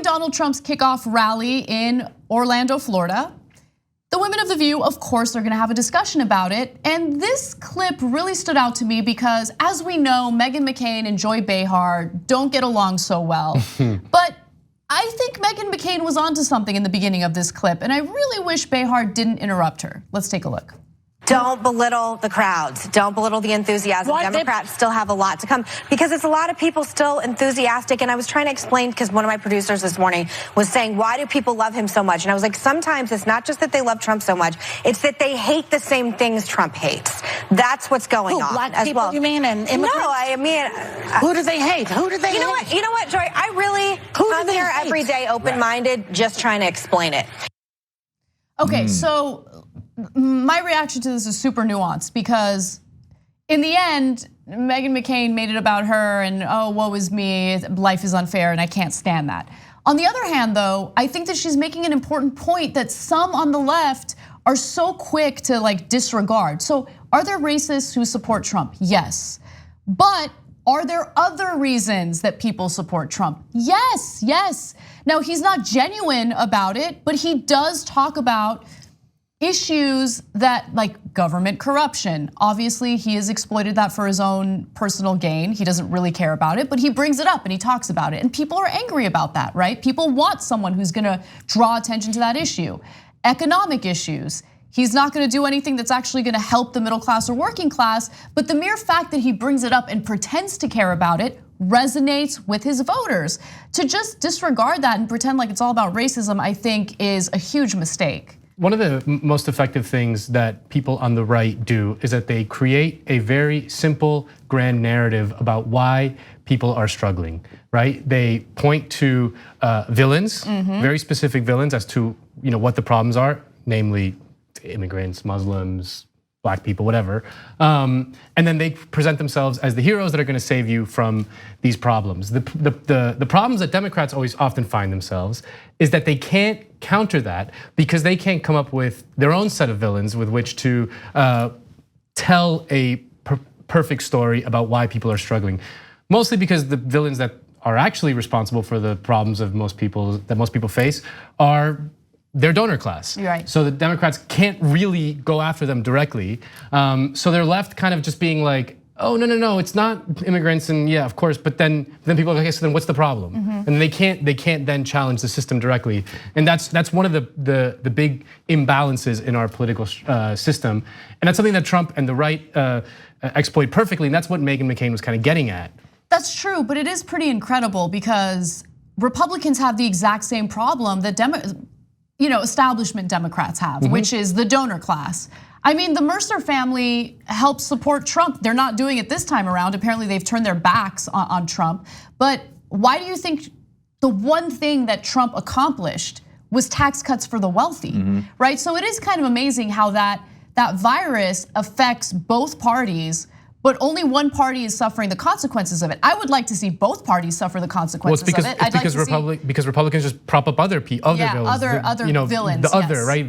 During Donald Trump's kickoff rally in Orlando, Florida, the women of The View, of course, are gonna have a discussion about it. And this clip really stood out to me because, as we know, Meghan McCain and Joy Behar don't get along so well. But I think Meghan McCain was onto something in the beginning of this clip, and I really wish Behar didn't interrupt her. Let's take a look. Don't belittle the crowds. Don't belittle the enthusiasm. Democrats still have a lot to come because it's a lot of people still enthusiastic. And I was trying to explain because one of my producers this morning was saying, why do people love him so much? And I was like, sometimes it's not just that they love Trump so much. It's that they hate the same things Trump hates. That's what's going on. Black as people, well. you mean? And immigrants? No, I mean. Who do they hate? Who do they hate? You know what, Joy? I really come here every day open-minded, just trying to explain it. Okay, so my reaction to this is super nuanced because in the end, Meghan McCain made it about her and woe is me, life is unfair and I can't stand that. On the other hand though, I think that she's making an important point that some on the left are so quick to like disregard. So are there racists who support Trump? Yes, but are there other reasons that people support Trump? Yes, yes. Now he's not genuine about it, but he does talk about issues that like government corruption. Obviously, he has exploited that for his own personal gain. He doesn't really care about it, but he brings it up and he talks about it. And people are angry about that, right? People want someone who's gonna draw attention to that issue. Economic issues. He's not gonna do anything that's actually gonna help the middle class or working class, but the mere fact that he brings it up and pretends to care about it resonates with his voters. To just disregard that and pretend like it's all about racism, I think is a huge mistake. One of the most effective things that people on the right do is that they create a very simple, grand narrative about why people are struggling, right? They point to villains, very specific villains as to what the problems are, namely immigrants, Muslims, Black people, whatever. And then they present themselves as the heroes that are gonna save you from these problems. The problems that Democrats always often find themselves is that they can't counter that because they can't come up with their own set of villains with which to tell a perfect story about why people are struggling. Mostly because the villains that are actually responsible for the problems of most people face are their donor class. Right. So the Democrats can't really go after them directly. So they're left kind of just being like, oh no, it's not immigrants, and yeah, of course. But then people are like, okay, so then what's the problem? And they can't then challenge the system directly. And that's one of the big imbalances in our political system. And that's something that Trump and the right exploit perfectly. And that's what Meghan McCain was kind of getting at. That's true, but it is pretty incredible because Republicans have the exact same problem that establishment Democrats have, which is the donor class. I mean, the Mercer family helped support Trump. They're not doing it this time around. Apparently they've turned their backs on Trump. But why do you think the one thing that Trump accomplished was tax cuts for the wealthy, right? So it is kind of amazing how that virus affects both parties, but only one party is suffering the consequences of it. I would like to see both parties suffer the consequences of it. Because Republicans just prop up other villains. Other villains. The other, right?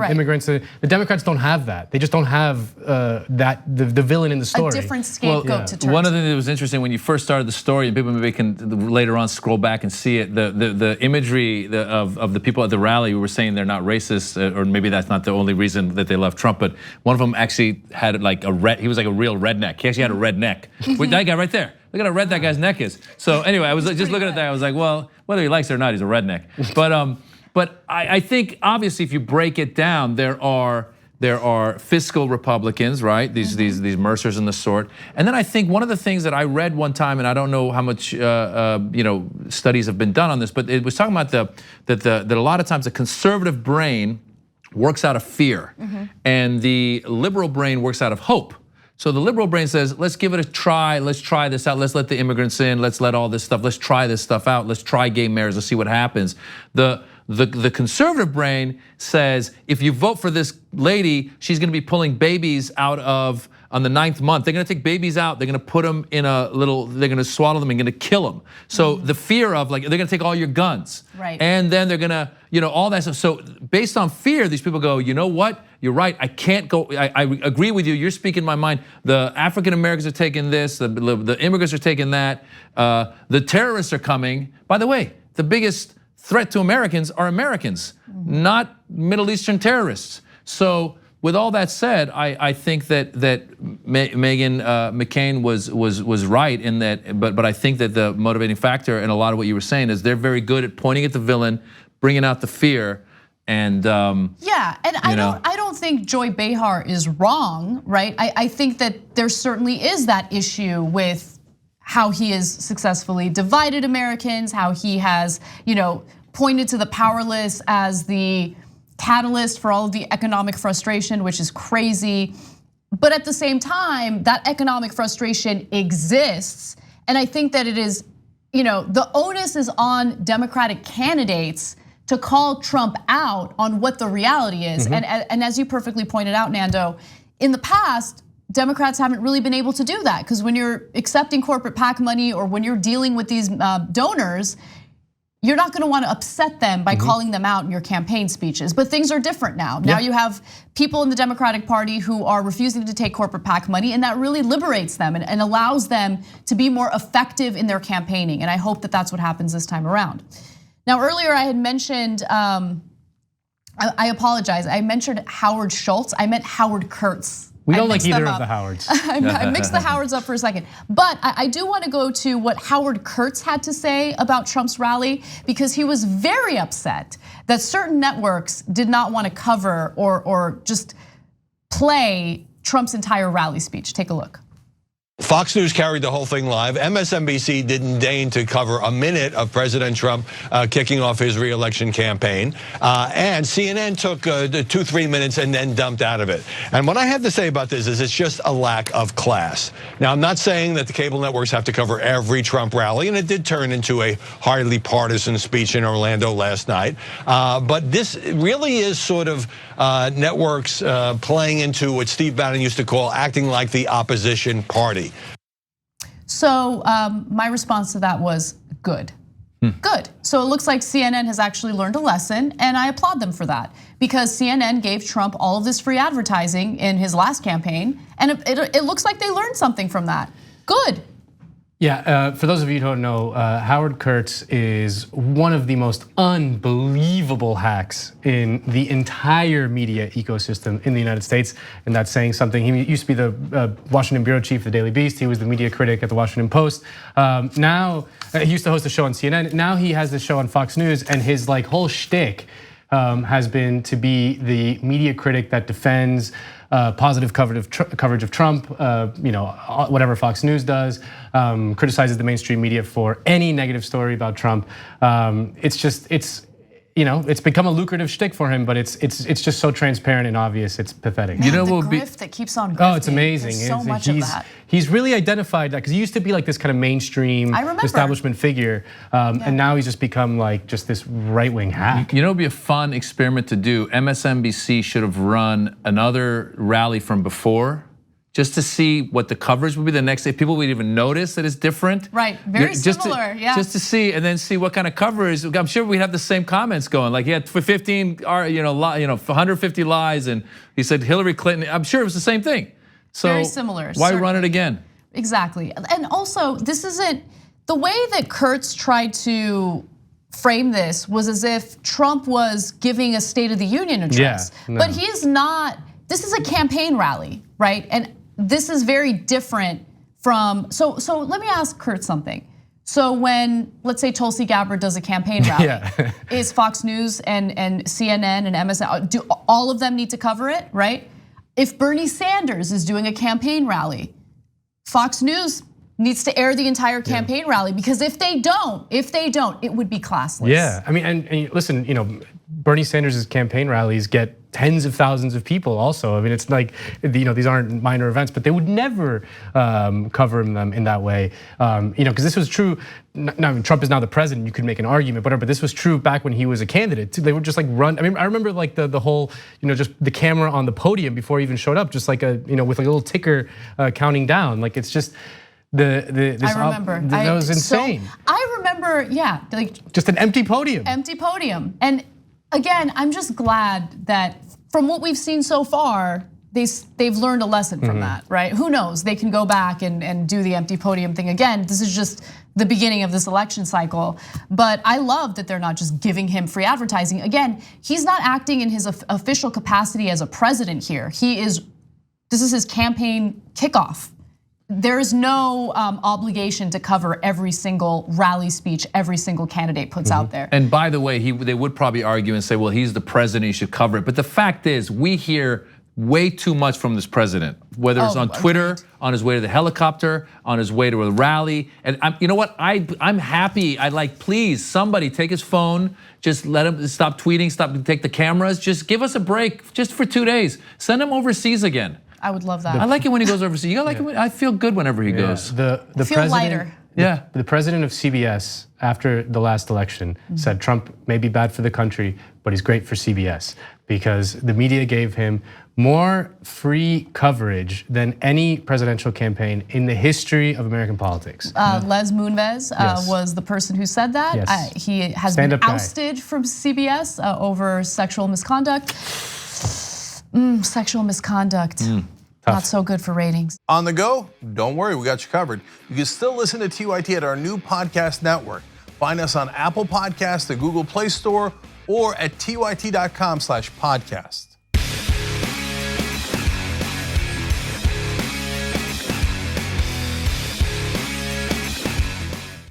Immigrants. The Democrats don't have that. They just don't have the villain in the story. A different scapegoat to turn to. One of the things that was interesting when you first started the story, and people maybe can later on scroll back and see it. The imagery of the people at the rally who were saying they're not racist, or maybe that's not the only reason that they love Trump. But one of them actually had like he was like a real redneck. He actually had a red neck. With that guy right there. Look at how red that guy's neck is. So anyway, I was just looking at that. I was like, well, whether he likes it or not, he's a redneck. But I think obviously if you break it down, there are fiscal Republicans, right? These Mercers and the sort. And then I think one of the things that I read one time, and I don't know how much studies have been done on this, but it was talking about that a lot of times the conservative brain works out of fear, and the liberal brain works out of hope. So the liberal brain says, let's give it a try, let's try this out, let's let the immigrants in, let's let all this stuff, let's try this stuff out, let's try gay marriage, let's see what happens. The conservative brain says, if you vote for this lady, she's gonna be pulling babies out of, on the 9th month, they're gonna take babies out, they're gonna put them in they're gonna swallow them and gonna kill them. So the fear of like, they're gonna take all your guns. Right. And then they're gonna, all that stuff. So based on fear, these people go, you know what? You're right, I can't go, I agree with you, you're speaking my mind. The African Americans are taking this, the immigrants are taking that, the terrorists are coming. By the way, the biggest threat to Americans are Americans, not Middle Eastern terrorists. So with all that said, I think that Meghan McCain was right in that, but I think that the motivating factor in a lot of what you were saying is they're very good at pointing at the villain, bringing out the fear, and yeah, and I don't think Joy Behar is wrong, right? I think that there certainly is that issue with how he has successfully divided Americans, how he has, pointed to the powerless as the catalyst for all of the economic frustration, which is crazy. But at the same time, that economic frustration exists. And I think that it is, the onus is on Democratic candidates to call Trump out on what the reality is. And as you perfectly pointed out, Nando, in the past, Democrats haven't really been able to do that, because when you're accepting corporate PAC money or when you're dealing with these donors, you're not gonna wanna upset them by calling them out in your campaign speeches. But things are different now. Now you have people in the Democratic Party who are refusing to take corporate PAC money, and that really liberates them and allows them to be more effective in their campaigning. And I hope that that's what happens this time around. Now, earlier I had mentioned, I apologize, I mentioned Howard Schultz, I meant Howard Kurtz. We don't like either of the Howards. I mixed the Howards up for a second. But I do want to go to what Howard Kurtz had to say about Trump's rally, because he was very upset that certain networks did not want to cover or just play Trump's entire rally speech. Take a look. Fox News carried the whole thing live. MSNBC didn't deign to cover a minute of President Trump kicking off his re-election campaign. And CNN took 2-3 minutes and then dumped out of it. And what I have to say about this is it's just a lack of class. Now, I'm not saying that the cable networks have to cover every Trump rally, and it did turn into a highly partisan speech in Orlando last night. But this really is sort of networks playing into what Steve Bannon used to call acting like the opposition party. So my response to that was good. Good. So it looks like CNN has actually learned a lesson, and I applaud them for that, because CNN gave Trump all of this free advertising in his last campaign, and it looks like they learned something from that. Good. Yeah, for those of you who don't know, Howard Kurtz is one of the most unbelievable hacks in the entire media ecosystem in the United States, and that's saying something. He used to be the Washington bureau chief of the Daily Beast. He was the media critic at the Washington Post. Now, he used to host a show on CNN. Now he has this show on Fox News, and his whole shtick has been to be the media critic that defends positive coverage of Trump, whatever Fox News does, criticizes the mainstream media for any negative story about Trump. It's become a lucrative shtick for him, but it's just so transparent and obvious. It's pathetic. Man, the grift that keeps on grifting. Oh, it's amazing. There's so much of that. He's really identified that, because he used to be like this kind of mainstream establishment figure, and now he's just become like just this right-wing hack. You know, it'd be a fun experiment to do. MSNBC should have run another rally from before, just to see what the coverage would be the next day. People would even notice that it's different. Right, very similar, yeah. Just to see, and then see what kind of coverage. I'm sure we'd have the same comments going. Like he had 150 lies, and he said Hillary Clinton. I'm sure it was the same thing. So very similar. Why run it again? Exactly, and also this isn't the way that Kurtz tried to frame this was as if Trump was giving a State of the Union address, but he's not. This is a campaign rally, right? And this is very different from, so let me ask Kurt something. So when, let's say Tulsi Gabbard does a campaign rally, is Fox News and CNN and MSN, do all of them need to cover it, right? If Bernie Sanders is doing a campaign rally, Fox News needs to air the entire campaign rally, because if they don't, it would be classless. Yeah, I mean, and listen, Bernie Sanders' campaign rallies get tens of thousands of people also. I mean, it's like, these aren't minor events, but they would never cover them in that way. Because this was true, Trump is now the president, you could make an argument, whatever, but this was true back when he was a candidate. They would just run, I mean, I remember the whole, just the camera on the podium before he even showed up, just like with a little ticker counting down. Like, it's just, I remember. That was insane. So I remember, just an empty podium. Empty podium. And again, I'm just glad that from what we've seen so far, they've learned a lesson from that, right? Who knows? They can go back and do the empty podium thing again. This is just the beginning of this election cycle. But I love that they're not just giving him free advertising. Again, he's not acting in his official capacity as a president here. This is his campaign kickoff. There is no obligation to cover every single rally speech every single candidate puts out there. And by the way, they would probably argue and say, well, he's the president, he should cover it. But the fact is, we hear way too much from this president, whether it's on Twitter, on his way to the helicopter, on his way to a rally. And you know what? I'm happy. Please, somebody take his phone, just let him stop tweeting, take the cameras, just give us a break just for 2 days. Send him overseas again. I would love that. I like it when he goes overseas. You like it when, I feel good whenever he goes. I feel lighter. Yeah, the president of CBS after the last election said Trump may be bad for the country, but he's great for CBS because the media gave him more free coverage than any presidential campaign in the history of American politics. Les Moonves was the person who said that. Yes. He has been ousted from CBS over sexual misconduct. Sexual misconduct. Not so good for ratings. On the go? Don't worry, we got you covered. You can still listen to TYT at our new podcast network. Find us on Apple Podcasts, the Google Play Store, or at tyt.com/podcast.